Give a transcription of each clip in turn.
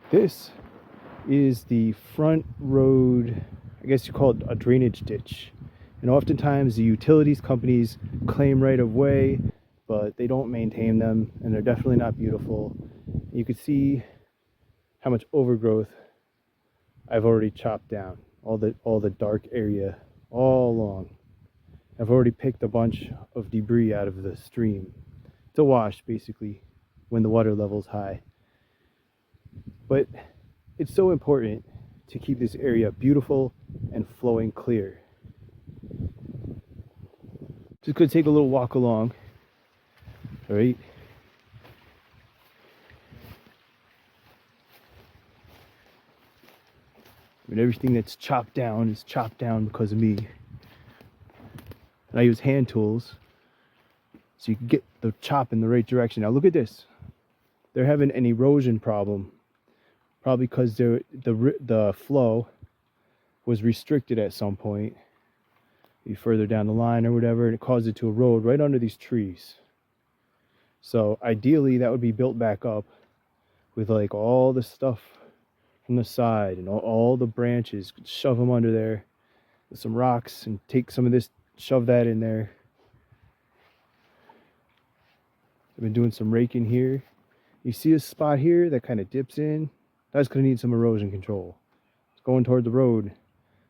This is the front road, I guess you call it a drainage ditch. And oftentimes the utilities companies claim right of way, but they don't maintain them, and they're definitely not beautiful. You can see how much overgrowth I've already chopped down, all the dark area all along. I've already picked a bunch of debris out of the stream. It's a wash basically when the water level's high. But it's so important to keep this area beautiful and flowing clear. Just gonna take a little walk along. All right. I mean, everything that's chopped down is chopped down because of me. And I use hand tools so you can get the chop in the right direction. Now look at this. They're having an erosion problem, probably because the flow was restricted at some point, maybe further down the line or whatever, and it caused it to erode right under these trees. So ideally that would be built back up with like all the stuff from the side and all the branches, shove them under there with some rocks and take some of this, shove that in there. I've been doing some raking here. You see a spot here that kind of dips in? That's going to need some erosion control. It's going toward the road.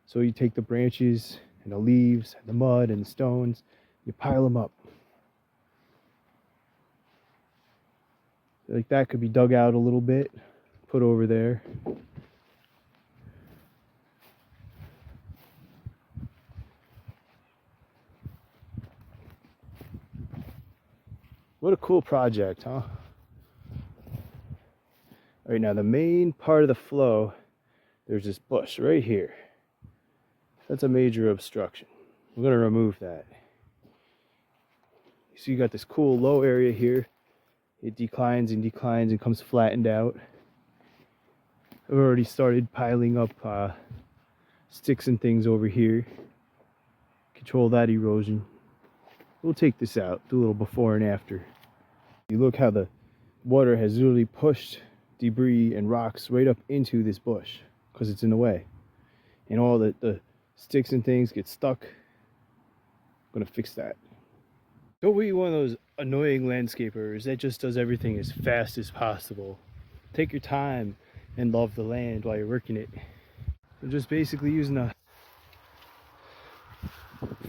So you take the branches and the leaves and the mud and the stones, you pile them up. Like that could be dug out a little bit, put over there. What a cool project, huh? All right, now the main part of the flow, there's this bush right here. That's a major obstruction. We're gonna remove that. So you got this cool low area here. It declines and declines and comes flattened out. I've already started piling up sticks and things over here. Control that erosion. We'll take this out, do a little before and after. You look how the water has literally pushed debris and rocks right up into this bush because it's in the way. And all the sticks and things get stuck. I'm gonna fix that. Don't be one of those annoying landscapers that just does everything as fast as possible. Take your time and love the land while you're working it. I'm just basically using a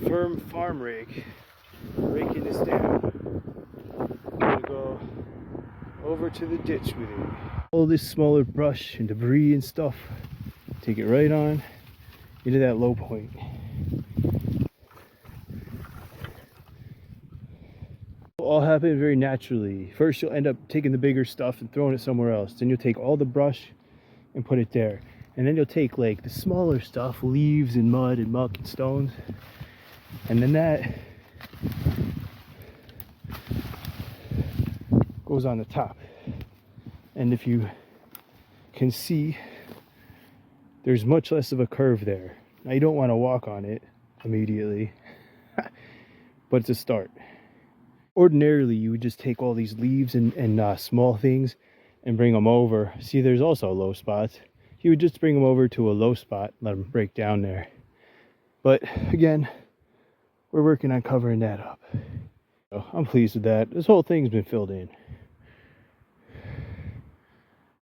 firm farm rake, raking this down. I'm gonna go over to the ditch with it. All this smaller brush and debris and stuff, take it right on into that low point. It'll all happen very naturally. First you'll end up taking the bigger stuff and throwing it somewhere else. Then you'll take all the brush and put it there. And then you'll take like the smaller stuff, leaves and mud and muck and stones, and then that goes on the top. And if you can see, there's much less of a curve there. Now you don't want to walk on it immediately, but it's a start. Ordinarily you would just take all these leaves and small things and bring them over. See, there's also low spots. You would just bring them over to a low spot, let them break down there. But again, we're working on covering that up. So I'm pleased with that. This whole thing's been filled in.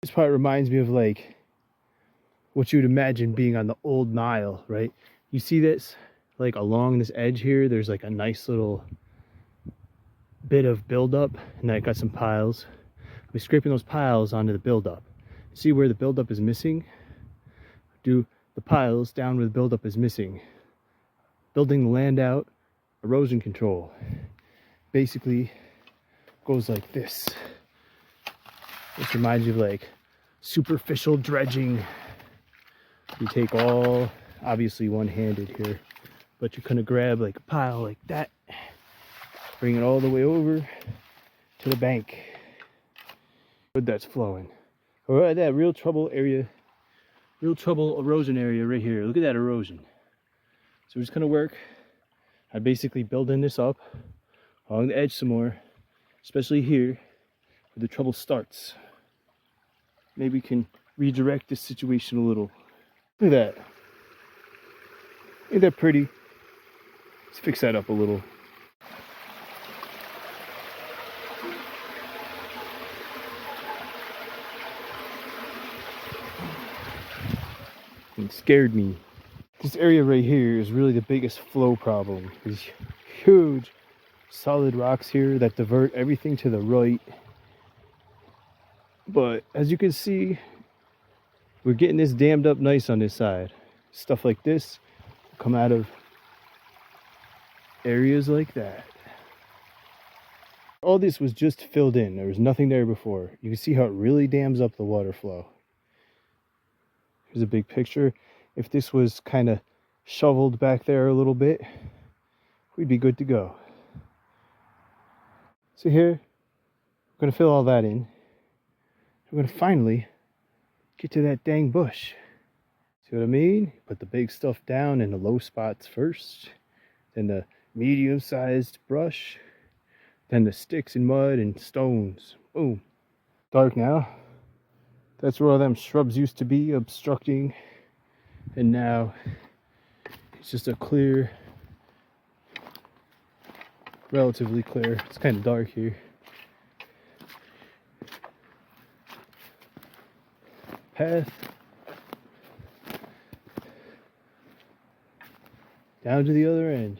This part reminds me of like what you'd imagine being on the old Nile, right? You see this, like along this edge here, there's like a nice little bit of buildup, and then I got some piles. I'll be scraping those piles onto the buildup. See where the buildup is missing? Do the piles down where the buildup is missing. Building the land out, erosion control. Basically goes like this. This reminds you of like superficial dredging. You take all, obviously one-handed here, but you're gonna grab like a pile like that, bring it all the way over to the bank. Good, that's flowing. All right, that real trouble area, real trouble erosion area right here. Look at that erosion. So we're just gonna work on basically building this up along the edge some more, especially here where the trouble starts. Maybe we can redirect this situation a little. Look at that. Ain't that pretty? Let's fix that up a little. It scared me. This area right here is really the biggest flow problem. These huge solid rocks here that divert everything to the right. But as you can see, we're getting this dammed up nice on this side. Stuff like this come out of areas like that. All this was just filled in. There was nothing there before. You can see how it really dams up the water flow. Here's a big picture. If this was kind of shoveled back there a little bit, we'd be good to go. So here, we're going to fill all that in. We're going to finally get to that dang bush. See what I mean? Put the big stuff down in the low spots first, then the medium-sized brush, then the sticks and mud and stones. Boom. Dark now. That's where all them shrubs used to be, obstructing. And now it's just a clear, relatively clear. It's kind of dark here. Path down to the other end.